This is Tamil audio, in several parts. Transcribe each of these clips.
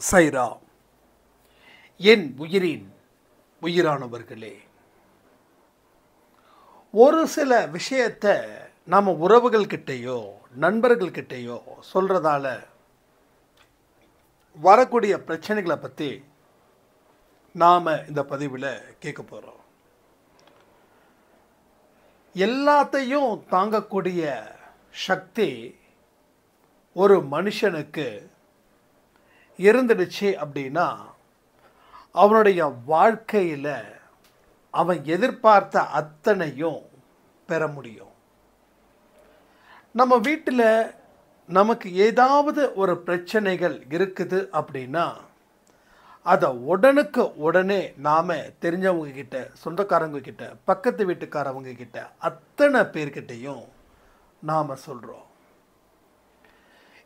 சைரா என் உயிரின் உயிரானவர்களே, ஒரு சில விஷயத்தை நாம் உறவுகள்கிட்டேயோ நண்பர்கள்கிட்டேயோ சொல்கிறதால வரக்கூடிய பிரச்சனைகளை பற்றி நாம் இந்த பதிவில் கேட்க போகிறோம். எல்லாத்தையும் தாங்கக்கூடிய சக்தி ஒரு மனுஷனுக்கு இருந்துடுச்சு அப்படின்னா அவனுடைய வாழ்க்கையில் அவன் எதிர்பார்த்த அத்தனையும் பெற முடியும். நம்ம வீட்டில் நமக்கு ஏதாவது ஒரு பிரச்சனைகள் இருக்குது அப்படின்னா அதை உடனுக்கு உடனே நாம் தெரிஞ்சவங்க கிட்ட, சொந்தக்காரங்க கிட்ட, பக்கத்து வீட்டுக்காரவங்க கிட்ட, அத்தனை பேர்கிட்டையும் நாம் சொல்கிறோம்.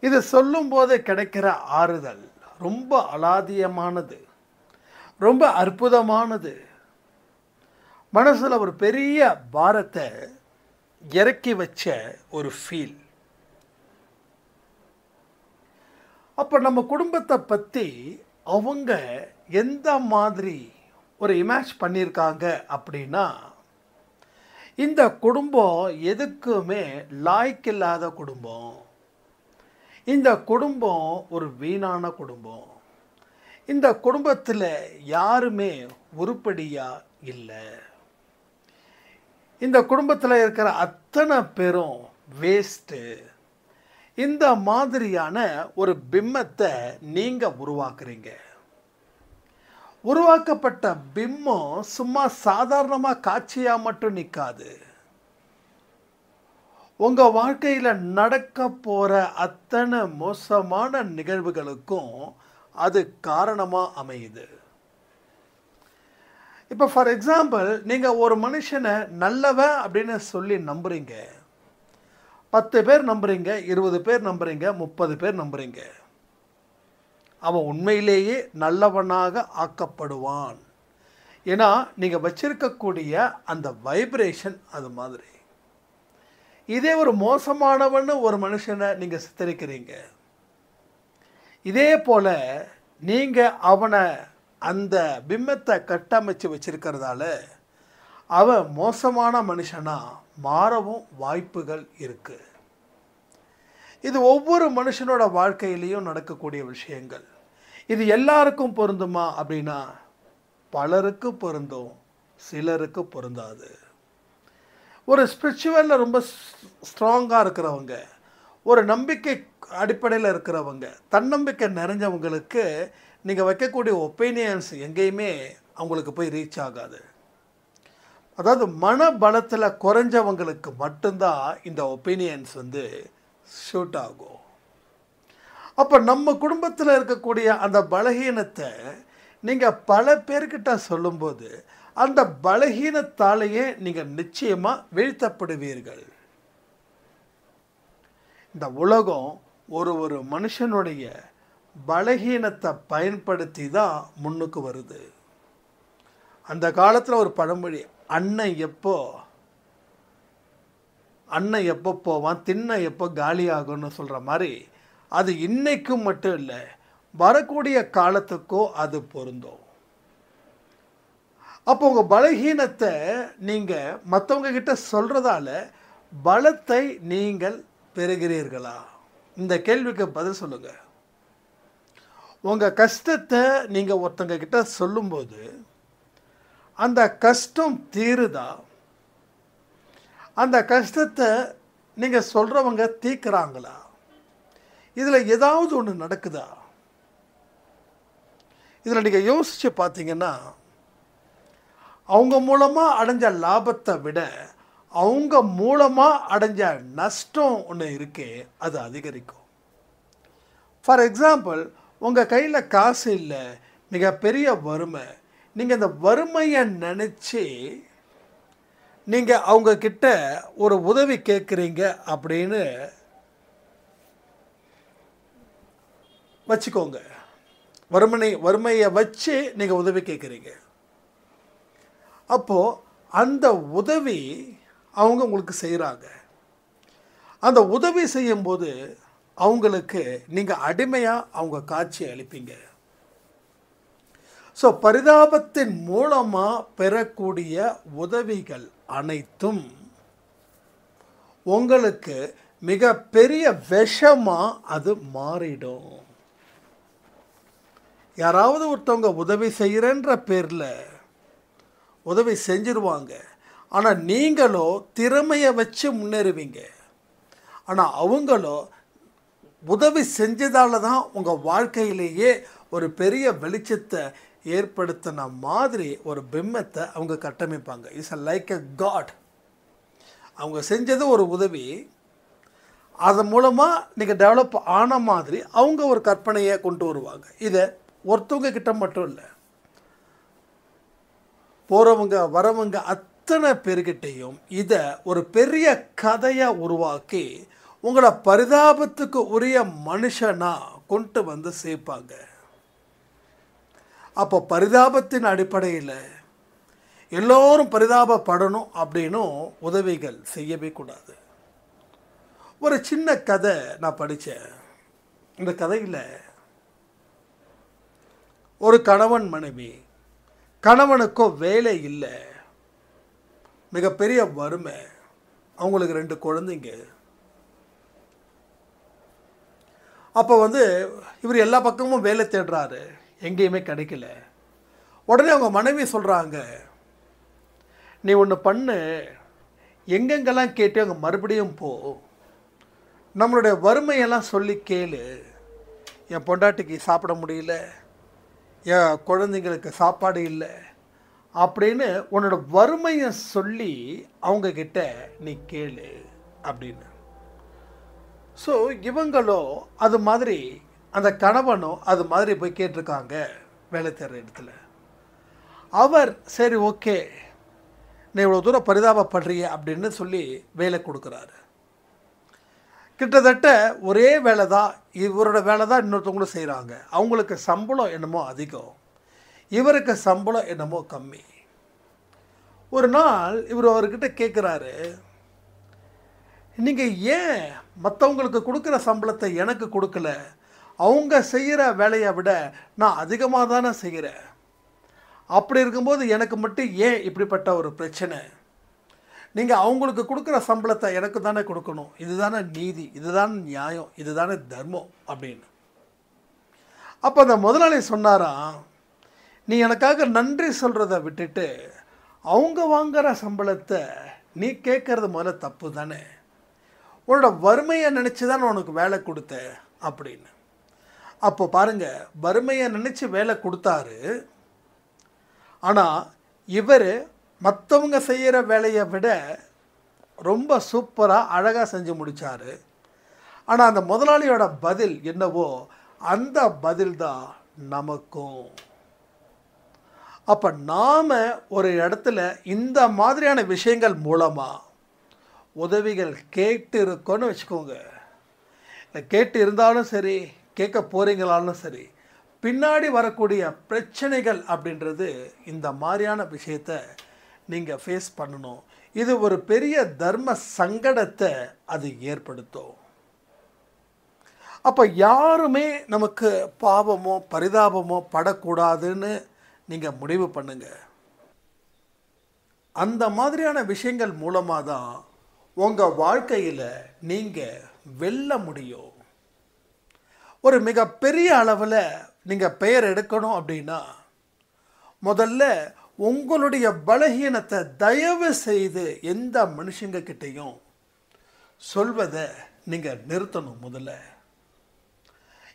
இது சொல்லும்போது கிடைக்கிற ஆறுதல் ரொம்ப அலாதியமானது, ரொம்ப அற்புதமானது. மனசில் ஒரு பெரிய பாரத்தை இறக்கி வச்ச ஒரு ஃபீல். அப்போ நம்ம குடும்பத்தை பற்றி அவங்க எந்த மாதிரி ஒரு இமேஜ் பண்ணியிருக்காங்க அப்படின்னா, இந்த குடும்பம் எதுக்குமே லாய்க்கில்லாத குடும்பம், இந்த குடும்பம் ஒரு வீணான குடும்பம், இந்த குடும்பத்தில் யாருமே உருப்படியாக இல்லை, இந்த குடும்பத்தில் இருக்கிற அத்தனை பேரும் வேஸ்ட்டு, இந்த மாதிரியான ஒரு பிம்பத்தை நீங்கள் உருவாக்குறீங்க. உருவாக்கப்பட்ட பிம்பம் சும்மா சாதாரணமாக காட்சியாக மட்டும் நிற்காது. உங்கள் வாழ்க்கையில் நடக்க போகிற அத்தனை மோசமான நிகழ்வுகளுக்கும் அது காரணமாக அமையுது. இப்போ ஃபார் எக்ஸாம்பிள், நீங்கள் ஒரு மனுஷனை நல்லவன் அப்படின்னு சொல்லி நம்புறீங்க. 10 பேர் நம்புறீங்க, 20 பேர் நம்புறீங்க, 30 பேர் நம்புறீங்க. அவன் உண்மையிலேயே நல்லவனாக ஆக்கப்படுவான். ஏன்னா நீங்கள் வச்சிருக்கக்கூடிய அந்த வைப்ரேஷன் அது மாதிரி. இதே ஒரு மோசமானவன்னு ஒரு மனுஷனை நீங்கள் சித்தரிக்கிறீங்க. இதே போல் நீங்கள் அவனை அந்த பிம்பத்தை கட்டமைச்சு வச்சிருக்கிறதால அவன் மோசமான மனுஷனாக மாறவும் வாய்ப்புகள் இருக்குது. இது ஒவ்வொரு மனுஷனோட வாழ்க்கையிலையும் நடக்கக்கூடிய விஷயங்கள். இது எல்லாருக்கும் பொருந்துமா அப்படின்னா பலருக்கு பொருந்தும், சிலருக்கு பொருந்தாது. ஒரு ஸ்பிரிச்சுவலில் ரொம்ப ஸ்ட்ராங்காக இருக்கிறவங்க, ஒரு நம்பிக்கை அடிப்படையில் இருக்கிறவங்க, தன்னம்பிக்கை நிறைஞ்சவங்களுக்கு நீங்கள் வைக்கக்கூடிய ஒப்பீனியன்ஸ் எங்கேயுமே அவங்களுக்கு போய் ரீச் ஆகாது. அதாவது மன பலத்தில் குறைஞ்சவங்களுக்கு மட்டும்தான் இந்த ஒப்பீனியன்ஸ் ஷூட் ஆகும். அப்போ நம்ம குடும்பத்தில் இருக்கக்கூடிய அந்த பலகீனத்தை நீங்கள் பல பேர்கிட்ட சொல்லும்போது அந்த பலகீனத்தாலேயே நீங்கள் நிச்சயமாக வீழ்த்தப்படுவீர்கள். இந்த உலகம் ஒரு மனுஷனுடைய பலகீனத்தை பயன்படுத்தி தான் முன்னுக்கு வருது. அந்த காலத்தில் ஒரு பழமொழி, அண்ணன் எப்போ போவான், திண்ணை எப்போ காலி ஆகும்னு சொல்கிற மாதிரி, அது இன்னைக்கும் மட்டும் இல்லை, வரக்கூடிய காலத்துக்கோ அது பொருந்தும். அப்போ உங்கள் பலகீனத்தை நீங்கள் மற்றவங்க கிட்ட சொல்கிறதால பலத்தை நீங்கள் பெறுகிறீர்களா? இந்த கேள்விக்கு பதில் சொல்லுங்கள். உங்கள் கஷ்டத்தை நீங்கள் ஒருத்தங்க கிட்ட சொல்லும்போது அந்த கஷ்டம் தீருதா? அந்த கஷ்டத்தை நீங்கள் சொல்கிறவங்க தீர்க்குறாங்களா? இதில் ஏதாவது ஒன்று நடக்குதா? இதில் நீங்கள் யோசித்து பார்த்தீங்கன்னா அவங்க மூலமாக அடைஞ்ச லாபத்தை விட அவங்க மூலமாக அடைஞ்ச நஷ்டம் ஒன்று இருக்கே, அது அதிகரிக்கும். ஃபார் எக்ஸாம்பிள், உங்கள் கையில் காசு இல்லை, மிகப்பெரிய வறுமை. நீங்கள் இந்த வறுமையை நினச்சி நீங்கள் அவங்கக்கிட்ட ஒரு உதவி கேட்குறீங்க அப்படின்னு வச்சுக்கோங்க. வறுமையை வச்சு நீங்கள் உதவி கேட்குறீங்க. அப்போது அந்த உதவி அவங்க உங்களுக்கு செய்கிறாங்க. அந்த உதவி செய்யும்போது அவங்களுக்கு நீங்கள் அடிமையாக அவங்க காட்சி அளிப்பீங்க. ஸோ பரிதாபத்தின் மூலமாக பெறக்கூடிய உதவிகள் அனைத்தும் உங்களுக்கு மிக பெரிய விஷமாக அது மாறிடும். யாராவது ஒருத்தவங்க உதவி செய்கிறன்ற பேரில் உதவி செஞ்சிருவாங்க. ஆனால் நீங்களோ திறமையை வச்சு முன்னேறுவீங்க. ஆனால் அவங்களோ உதவி செஞ்சதால தான் உங்கள் வாழ்க்கையிலேயே ஒரு பெரிய வெளிச்சத்தை ஏற்படுத்தின மாதிரி ஒரு பிம்பத்தை அவங்க கட்டமைப்பாங்க. It's like a god. அவங்க செஞ்சது ஒரு உதவி, அதன் மூலமாக நீங்கள் டெவலப் ஆன மாதிரி அவங்க ஒரு கற்பனையை கொண்டு வருவாங்க. இதை ஒருத்தவங்க கிட்ட மட்டும் இல்லை, போகிறவங்க வரவங்க அத்தனை பேர்கிட்டையும் இதை ஒரு பெரிய கதையாக உருவாக்கி உங்களை பரிதாபத்துக்கு உரிய மனுஷனாக கொண்டு வந்து சேர்ப்பாங்க. அப்போ பரிதாபத்தின் அடிப்படையில் எல்லோரும் பரிதாபப்படணும் அப்படின்னும் உதவிகள் செய்யவே கூடாது. ஒரு சின்ன கதை நான் படித்தேன். இந்த கதையில் ஒரு கணவன் மனைவி, கணவனுக்கோ வேலை இல்லை, மிகப்பெரிய வறுமை, அவங்களுக்கு 2 குழந்தைங்க. அப்போ இவர் எல்லா பக்கமும் வேலை தேடுறாரு, எங்கேயுமே கிடைக்கல. உடனே அவங்க மனைவி சொல்கிறாங்க, நீ ஒன்று பண்ணு, எங்கெங்கெல்லாம் கேட்டு அங்கே மறுபடியும் போ, நம்மளுடைய வறுமையெல்லாம் சொல்லி கேளு. என் பொண்டாட்டிக்கு சாப்பிட முடியல, என் குழந்தைங்களுக்கு சாப்பாடு இல்லை அப்படின்னு உன்னோட வறுமையை சொல்லி அவங்கக்கிட்ட நீ கேளு அப்படின்னு. ஸோ இவங்களோ அது மாதிரி, அந்த கணவனோ அது மாதிரி போய் கேட்டிருக்காங்க வேலை தேடுற இடத்துல. அவர் சரி ஓகே, நீ இவ்வளோ தூரம் பரிதாபப்படுறிய அப்படின்னு சொல்லி வேலை கொடுக்குறாரு. கிட்டத்தட்ட ஒரே வேலை தான், இவரோட வேலை தான் இன்னொருத்தவங்களும் செய்கிறாங்க. அவங்களுக்கு சம்பளம் என்னமோ அதிகம், இவருக்கு சம்பளம் என்னமோ கம்மி. ஒரு நாள் இவர் அவர்கிட்ட கேட்குறாரு, நீங்கள் ஏன் மற்றவங்களுக்கு கொடுக்குற சம்பளத்தை எனக்கு கொடுக்கல? அவங்க செய்கிற வேலையை விட நான் அதிகமாக தானே செய்கிறேன். அப்படி இருக்கும்போது எனக்கு மட்டும் ஏன் இப்படிப்பட்ட ஒரு பிரச்சனை? நீங்கள் அவங்களுக்கு கொடுக்குற சம்பளத்தை எனக்கு தானே கொடுக்கணும். இதுதானே நீதி, இதுதானே நியாயம், இதுதானே தர்மம் அப்படின்னு. அப்போ அந்த முதலாளி சொன்னாராம், நீ எனக்காக நன்றி சொல்கிறத விட்டுட்டு அவங்க வாங்குகிற சம்பளத்தை நீ கேட்குறது முதல்ல தப்பு தானே. உன்னோட வறுமையை நினச்சி தான் உனக்கு வேலை கொடுத்தேன் அப்படின்னு. அப்போ பாருங்கள், வறுமையை நினச்சி வேலை கொடுத்தாரு. ஆனால் இவர் மற்றவங்க செய்கிற வேலையை விட ரொம்ப சூப்பராக அழகாக செஞ்சு முடித்தார். ஆனால் அந்த முதலாளியோட பதில் என்னவோ அந்த பதில் தான் நமக்கும். அப்போ நாம் ஒரு இடத்துல இந்த மாதிரியான விஷயங்கள் மூலமாக உதவிகள் கேட்டு இருக்கோன்னு வச்சுக்கோங்க. இல்லை கேட்டு இருந்தாலும் சரி, கேட்க போகிறீங்களாலும் சரி, பின்னாடி வரக்கூடிய பிரச்சனைகள் அப்படின்றது இந்த மாதிரியான விஷயத்தை நீங்கள் ஃபேஸ் பண்ணணும். இது ஒரு பெரிய தர்ம சங்கடத்தை அது ஏற்படுத்தும். அப்போ யாருமே நமக்கு பாவமோ பரிதாபமோ படக்கூடாதுன்னு நீங்கள் முடிவு பண்ணுங்க. அந்த மாதிரியான விஷயங்கள் மூலமாக தான் உங்கள் வாழ்க்கையில் நீங்கள் வெல்ல முடியும். ஒரு மிகப்பெரிய அளவில் நீங்கள் பெயர் எடுக்கணும் அப்படின்னா முதல்ல உங்களுடைய பலகீனத்தை தயவு செய்து எந்த மனுஷங்க கிட்டையும் சொல்வதை நீங்கள் நிறுத்தணும் முதல்ல.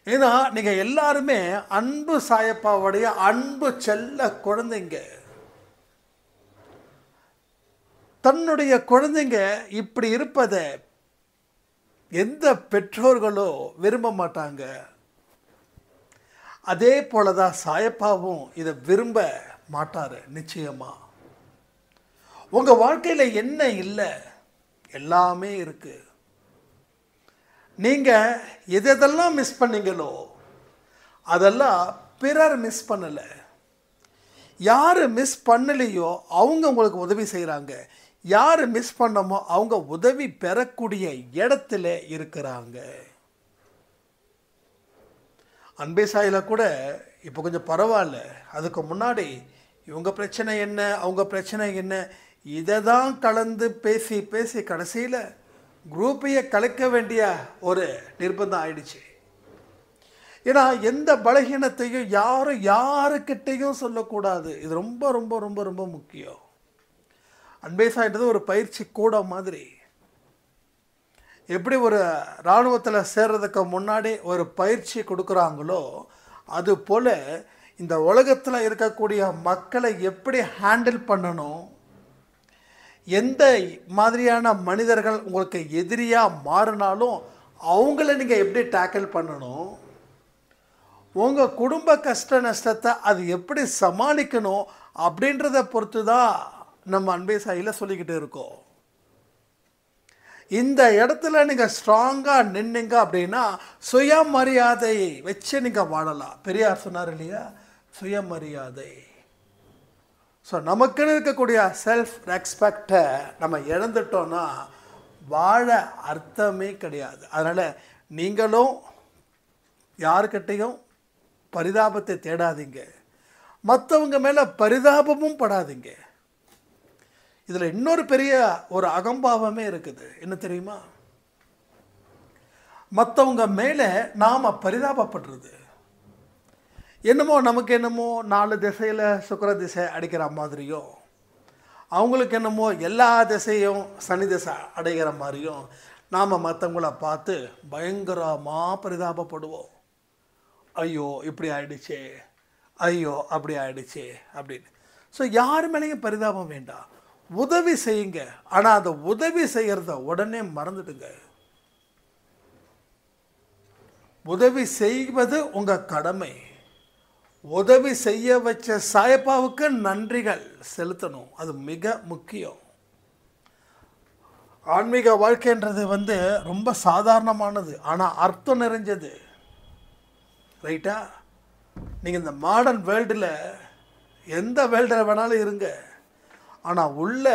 ஏன்னா நீங்கள் எல்லாருமே அன்பு சாயப்பாவுடைய அன்பு செல்ல குழந்தைங்க. தன்னுடைய குழந்தைங்க இப்படி இருப்பதை எந்த பெற்றோர்களோ விரும்ப மாட்டாங்க. அதே போல தான் சாயப்பாவும் இதை விரும்ப மாட்டார். நிச்சயமா உங்கள் வாழ்க்கையில் என்ன இல்லை, எல்லாமே இருக்கு. நீங்கள் எதெல்லாம் மிஸ் பண்ணீங்களோ அதெல்லாம் பிறர் மிஸ் பண்ணலை. யார் மிஸ் பண்ணலையோ அவங்க உங்களுக்கு உதவி செய்கிறாங்க. யார் மிஸ் பண்ணமோ அவங்க உதவி பெறக்கூடிய இடத்துல இருக்கிறாங்க. அன்பே சாயில கூட இப்போ கொஞ்சம் பரவாயில்ல. அதுக்கு முன்னாடி இவங்க பிரச்சனை என்ன, அவங்க பிரச்சனை என்ன, இதை தான் கலந்து பேசி பேசி கடைசியில் குரூப்பையே கலைக்க வேண்டிய ஒரு நிர்பந்தம் ஆயிடுச்சு. ஏன்னா எந்த பலகீனத்தையும் யாரும் யாருக்கிட்டையும் சொல்லக்கூடாது. இது ரொம்ப ரொம்ப ரொம்ப ரொம்ப முக்கியம். அன்பே சாயின்றது ஒரு பயிற்சி கூட மாதிரி. எப்படி ஒரு இராணுவத்தில் சேர்றதுக்கு முன்னாடி ஒரு பயிற்சி கொடுக்குறாங்களோ அது போல் இந்த உலகத்தில் இருக்கக்கூடிய மக்களை எப்படி ஹேண்டில் பண்ணணும், எந்த மாதிரியான மனிதர்கள் உங்களுக்கு எதிரியாக மாறினாலும் அவங்கள நீங்கள் எப்படி டேக்கிள் பண்ணணும், உங்கள் குடும்ப கஷ்ட நஷ்டத்தை அது எப்படி சமாளிக்கணும் அப்படின்றத பொறுத்து தான் நம்ம அன்பே சாயில சொல்லிக்கிட்டு இருக்கோம். இந்த இடத்துல நீங்கள் ஸ்ட்ராங்காக நின்னீங்க அப்படின்னா சுயமரியாதை வச்சு நீங்கள் வாழலாம். பெரியார் சொன்னார் இல்லையா, சுயமரியாதை. ஸோ நமக்குன்னு இருக்கக்கூடிய செல்ஃப் ரெஸ்பெக்டை நம்ம இழந்துட்டோன்னா வாழ அர்த்தமே கிடையாது. அதனால் நீங்களும் யாருக்கிட்டையும் பரிதாபத்தை தேடாதீங்க, மற்றவங்க மேலே பரிதாபமும் படாதீங்க. இதில் இன்னொரு பெரிய ஒரு அகம்பாவமே இருக்குது. என்ன தெரியுமா, மற்றவங்க மேலே நாம் பரிதாபப்படுறது. என்னமோ நமக்கு என்னமோ 4 திசையில் சுக்கிர திசை அடிக்கிற மாதிரியும், அவங்களுக்கு என்னமோ எல்லா திசையும் சனி திசை அடைகிற மாதிரியும் நாம் மற்றவங்கள பார்த்து பயங்கரமாக பரிதாபப்படுவோம். ஐயோ இப்படி ஆயிடுச்சே, ஐயோ அப்படி ஆயிடுச்சே அப்படின்னு. ஸோ யார் மேலேயும் பரிதாபம் வேண்டாம், உதவி செய்யுங்க. ஆனால் அந்த உதவி செய்கிறத உடனே மறந்துடுங்க. உதவி செய்வது உங்கள் கடமை. உதவி செய்ய வச்ச சாயப்பாவுக்கு நன்றிகள் செலுத்தணும், அது மிக முக்கியம். ஆன்மீக வாழ்க்கைன்றது ரொம்ப சாதாரணமானது, ஆனால் அர்த்தம் நிறைஞ்சது. ரைட்டா? நீங்கள் இந்த மாடர்ன் வேர்ல்டில் எந்த வேர்ல்டில் வேணாலும் இருங்க, ஆனால் உள்ள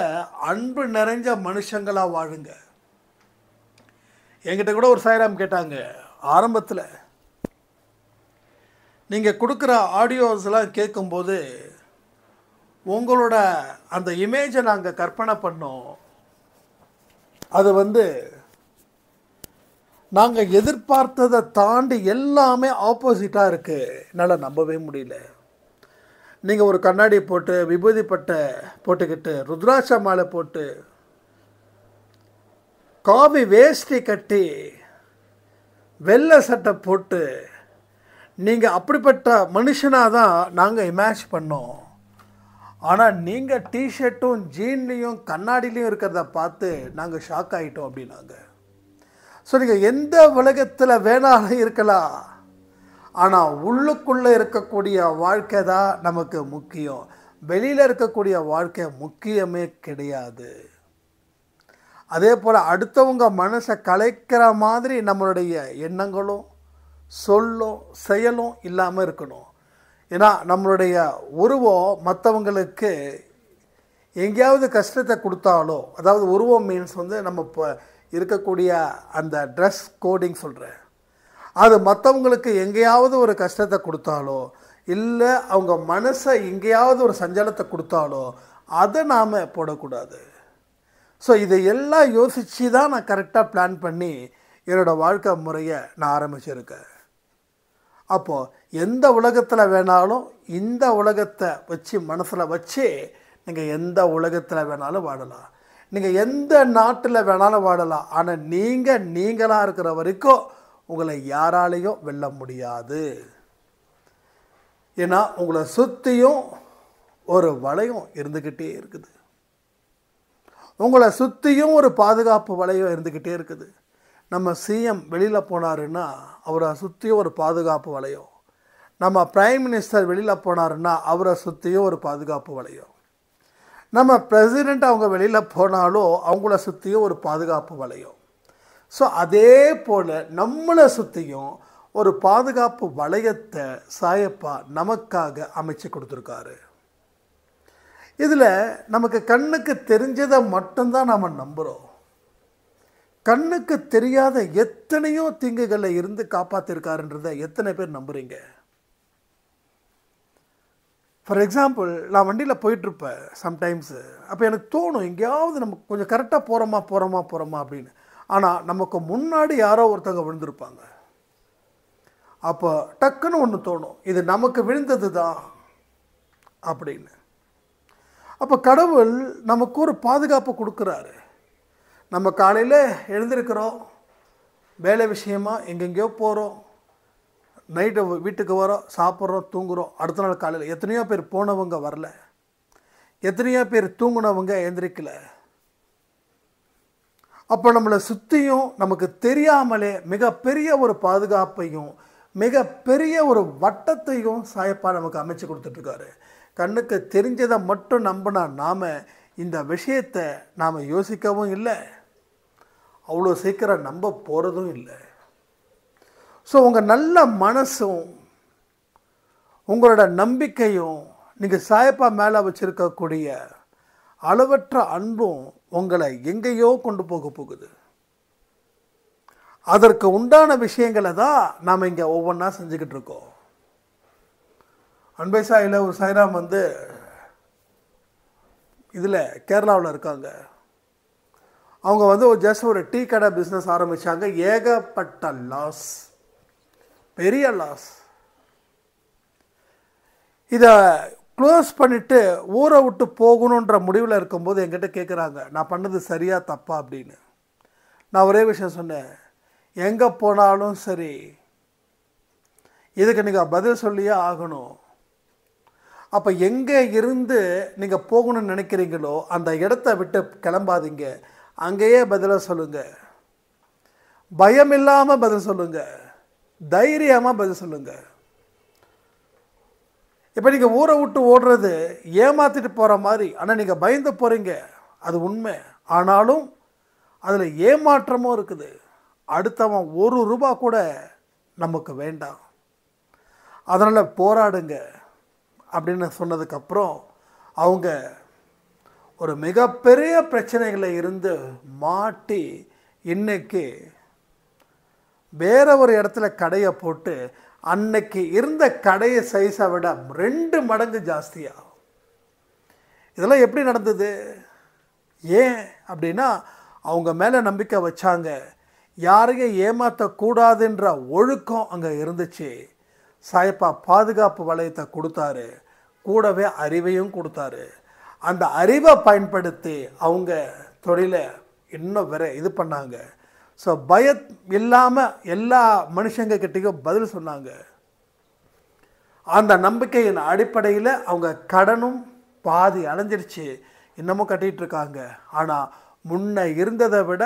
அன்பு நிறைஞ்ச மனுஷங்களாக வாழுங்க. என்கிட்ட கூட ஒரு சாய்ராம் கேட்டாங்க ஆரம்பத்தில், நீங்கள் கொடுக்குற ஆடியோஸ்லாம் கேட்கும்போது உங்களோட அந்த இமேஜை நாங்கள் கற்பனை பண்ணோம், அது நாங்கள் எதிர்பார்த்ததை தாண்டி எல்லாமே ஆப்போசிட்டாக இருக்குது, என்னால் நம்பவே முடியல. நீங்கள் ஒரு கண்ணாடி போட்டு விபூதி பட்டை போட்டுக்கிட்டு ருத்ராட்ச மாலை போட்டு காவி வேஷ்டி கட்டி வெள்ளை சட்டை போட்டு நீங்கள் அப்படிப்பட்ட மனுஷனாக தான் நாங்கள் இமேஜ் பண்ணோம். ஆனால் நீங்கள் டிஷர்ட்டும் ஜீன்லேயும் கண்ணாடிலையும் இருக்கிறத பார்த்து நாங்கள் ஷாக் ஆகிட்டோம் அப்படின்னாங்க. ஸோ நீங்கள் எந்த உலகத்தில் வேணாலும் இருக்கலாம், ஆனால் உள்ளுக்குள்ளே இருக்கக்கூடிய வாழ்க்கை தான் நமக்கு முக்கியம். வெளியில் இருக்கக்கூடிய வாழ்க்கை முக்கியமே கிடையாது. அதே போல் அடுத்தவங்க மனசை கலைக்கிற மாதிரி நம்மளுடைய எண்ணங்களும் சொல்லும் செயலும் இல்லாமல் இருக்கணும். ஏன்னா நம்மளுடைய உருவம் மற்றவங்களுக்கு எங்கேயாவது கஷ்டத்தை கொடுத்தாலோ, அதாவது உருவம் மீன்ஸ் நம்ம இப்போ இருக்கக்கூடிய அந்த ட்ரெஸ் கோடிங் சொல்கிறேன், அது மற்றவங்களுக்கு எங்கேயாவது ஒரு கஷ்டத்தை கொடுத்தாலோ, இல்லை அவங்க மனசை எங்கேயாவது ஒரு சஞ்சலத்தை கொடுத்தாலோ அதை நாம் போடக்கூடாது. ஸோ இதையெல்லாம் யோசித்து தான் நான் கரெக்டாக பிளான் பண்ணி என்னோடய வாழ்க்கை முறையை நான் ஆரம்பிச்சிருக்கேன். அப்போது எந்த உலகத்தில் வேணாலும் இந்த உலகத்தை வச்சு மனசில் வச்சு நீங்கள் எந்த உலகத்தில் வேணாலும் வாழலாம், நீங்கள் எந்த நாட்டில் வேணாலும் வாழலாம். ஆனால் நீங்களாக இருக்கிற வரைக்கும் உங்களை யாராலையும் வெல்ல முடியாது. ஏன்னா உங்களை சுற்றியும் ஒரு வளையம் இருந்துக்கிட்டே இருக்குது, உங்களை சுற்றியும் ஒரு பாதுகாப்பு வளையம் இருந்துக்கிட்டே இருக்குது. நம்ம சிஎம் வெளியில் போனாருன்னா அவரை சுற்றியும் ஒரு பாதுகாப்பு வளையம், நம்ம பிரைம் மினிஸ்டர் வெளியில் போனாருன்னா அவரை சுற்றியும் ஒரு பாதுகாப்பு வளையம், நம்ம பிரசிடெண்ட் அவங்க வெளியில் போனாலும் அவங்கள சுற்றியும் ஒரு பாதுகாப்பு வளையம். ஸோ அதே போல் நம்மளை சுற்றியும் ஒரு பாதுகாப்பு வளையத்தை சாயப்பா நமக்காக அமைச்சு கொடுத்துருக்காரு. இதில் நமக்கு கண்ணுக்கு தெரிஞ்சதை மட்டும்தான் நாம் நம்புகிறோம், கண்ணுக்கு தெரியாத எத்தனையோ தீங்குகளை இருந்து காப்பாற்றிருக்காருன்றதை எத்தனை பேர் நம்புறீங்க? ஃபார் எக்ஸாம்பிள், நான் வண்டியில் போயிட்டுருப்பேன் சம்டைம்ஸு. அப்போ எனக்கு தோணும், எங்கேயாவது நம்ம கொஞ்சம் கரெக்டாக போகிறோமா அப்படின்னு. ஆனால் நமக்கு முன்னாடி யாரோ ஒருத்தவங்க விழுந்திருப்பாங்க. அப்போ டக்குன்னு ஒன்று தோணும், இது நமக்கு விழுந்தது தான் அப்படின்னு. அப்போ கடவுள் நமக்கு ஒரு பாதுகாப்பு கொடுக்குறாரு. நம்ம காலையில் எழுந்திருக்கிறோம், வேலை விஷயமா எங்கெங்கேயோ போகிறோம், நைட்டு வீட்டுக்கு வரோம், சாப்பிட்றோம், தூங்குகிறோம். அடுத்த நாள் காலையில் எத்தனையோ பேர் போனவங்க வரல, எத்தனையோ பேர் தூங்குனவங்க எழுந்திரிக்கல. அப்போ நம்மளை சுற்றியும் நமக்கு தெரியாமலே மிகப்பெரிய ஒரு பாதுகாப்பையும் மிகப்பெரிய ஒரு வட்டத்தையும் சாயப்பா நமக்கு அமைச்சு கொடுத்துட்ருக்காரு. கண்ணுக்கு தெரிஞ்சதை மட்டும் நம்பினா நாம் இந்த விஷயத்தை நாம் யோசிக்கவும் இல்லை, அவ்வளோ சீக்கிரம் நம்ப போகிறதும் இல்லை. ஸோ உங்கள் நல்ல மனசும் உங்களோட நம்பிக்கையும் நீங்கள் சாயப்பா மேலே வச்சுருக்கக்கூடிய அளவற்ற அன்பும் உங்களை எங்கேயோ கொண்டு போகுது. அதற்கு உண்டான விஷயங்களை தான் நாம் இங்கே ஒவ்வொன்றா செஞ்சுக்கிட்டு இருக்கோம். அன்பை சாயில் ஒரு சாய்ராம் வந்து இதில் கேரளாவில் இருக்காங்க. அவங்க வந்து ஒரு டீ கடை பிஸ்னஸ் ஆரம்பித்தாங்க. ஏகப்பட்ட லாஸ், பெரிய லாஸ். இதை க்ளோஸ் பண்ணிவிட்டு ஊரை விட்டு போகணுன்ற முடிவில் இருக்கும்போது என்கிட்ட கேட்குறாங்க, நான் பண்ணது சரியா தப்பா அப்படின்னு. நான் ஒரே விஷயம் சொன்னேன், எங்கே போனாலும் சரி இதுக்கு நீங்கள் பதில் சொல்லியே ஆகணும். அப்போ எங்கே இருந்து நீங்கள் போகணும்னு நினைக்கிறீங்களோ அந்த இடத்த விட்டு கிளம்பாதீங்க, அங்கேயே பதிலாக சொல்லுங்கள். பயம் இல்லாமல் பதில் சொல்லுங்கள், தைரியமாக பதில் சொல்லுங்கள். இப்போ நீங்கள் ஊரை விட்டு ஓடுறது ஏமாற்றிட்டு போகிற மாதிரி, ஆனால் நீங்கள் பயந்து போகிறீங்க, அது உண்மை. ஆனாலும் அதில் ஏமாற்றமும் இருக்குது. அடுத்தவன் ஒரு ரூபா கூட நமக்கு வேண்டாம், அதனால் போராடுங்க அப்படின்னு சொன்னதுக்கப்புறம் அவங்க ஒரு மிகப்பெரிய பிரச்சனைகளை இருந்து மாட்டி இன்னைக்கு வேற ஒரு இடத்துல கடையை போட்டு அன்னைக்கு இருந்த கடையை சைஸை விட 2 மடங்கு ஜாஸ்தியாகும். இதெல்லாம் எப்படி நடந்தது? ஏன் அப்படின்னா அவங்க மேலே நம்பிக்கை வச்சாங்க, யாரையும் ஏமாற்றக்கூடாதுன்ற ஒழுக்கம் அங்கே இருந்துச்சு. சாயப்பா பாதுகாப்பு வளையத்தை கொடுத்தாரு, கூடவே அறிவையும் கொடுத்தாரு. அந்த அறிவை பயன்படுத்தி அவங்க தொழிலை இன்னும் இது பண்ணாங்க. ஸோ பயம் இல்லாமல் எல்லா மனுஷங்க கிட்டேயும் பதில் சொன்னாங்க. அந்த நம்பிக்கையின் அடிப்படையில் அவங்க கடனும் பாதி அடைஞ்சிருச்சு, இன்னமும் கட்டிகிட்டு இருக்காங்க. ஆனால் முன்ன இருந்ததை விட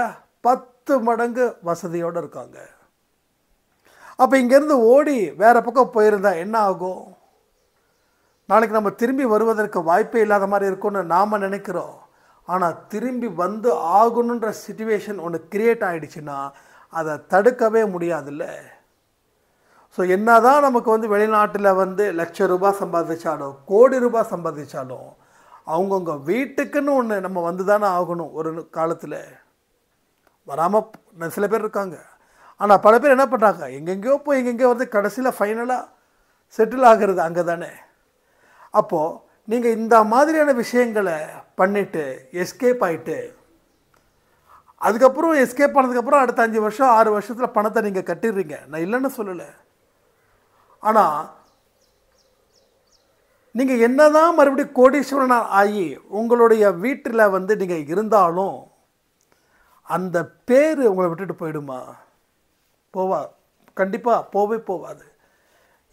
10 மடங்கு வசதியோடு இருக்காங்க. அப்போ இங்கேருந்து ஓடி வேறு பக்கம் போயிருந்தா என்ன ஆகும்? நாளைக்கு நம்ம திரும்பி வருவதற்கு வாய்ப்பே இல்லாத மாதிரி இருக்கும்னு நாம் நினைக்கிறோம். ஆனால் திரும்பி வந்து ஆகணுன்ற சிச்சுவேஷன் ஒன்று கிரியேட் ஆகிடுச்சுன்னா அதை தடுக்கவே முடியாதுல்ல. ஸோ என்ன தான் நமக்கு வந்து வெளிநாட்டில் வந்து ₹1,00,000 சம்பாதிச்சாலும் கோடி ரூபாய் சம்பாதிச்சாலும் அவங்கவுங்க வீட்டுக்குன்னு ஒன்று நம்ம வந்து தானே ஆகணும். ஒரு காலத்தில் வராமல் சில பேர் இருக்காங்க. ஆனால் பல பேர் என்ன பண்ணுறாங்க, எங்கெங்கேயோ போய் எங்கெங்கேயோ வந்து கடைசியில் ஃபைனலாக செட்டில் ஆகிறது அங்கே தானே. அப்போது நீங்கள் இந்த மாதிரியான விஷயங்களை பண்ணிவிட்டு எஸ்கேப் ஆகிட்டு அதுக்கப்புறம் எஸ்கேப் ஆனதுக்கப்புறம் அடுத்த 5 வருஷம் 6 வருஷத்தில் பணத்தை நீங்கள் கட்டிடுறீங்க, நான் இல்லைன்னு சொல்லலை. ஆனால் நீங்கள் என்ன தான் மறுபடியும் கோடீஸ்வரனாக ஆகி உங்களுடைய வீட்டில் வந்து நீங்கள் இருந்தாலும் அந்த பேர் உங்களை விட்டுட்டு போயிடுமா? கண்டிப்பாக போகாது.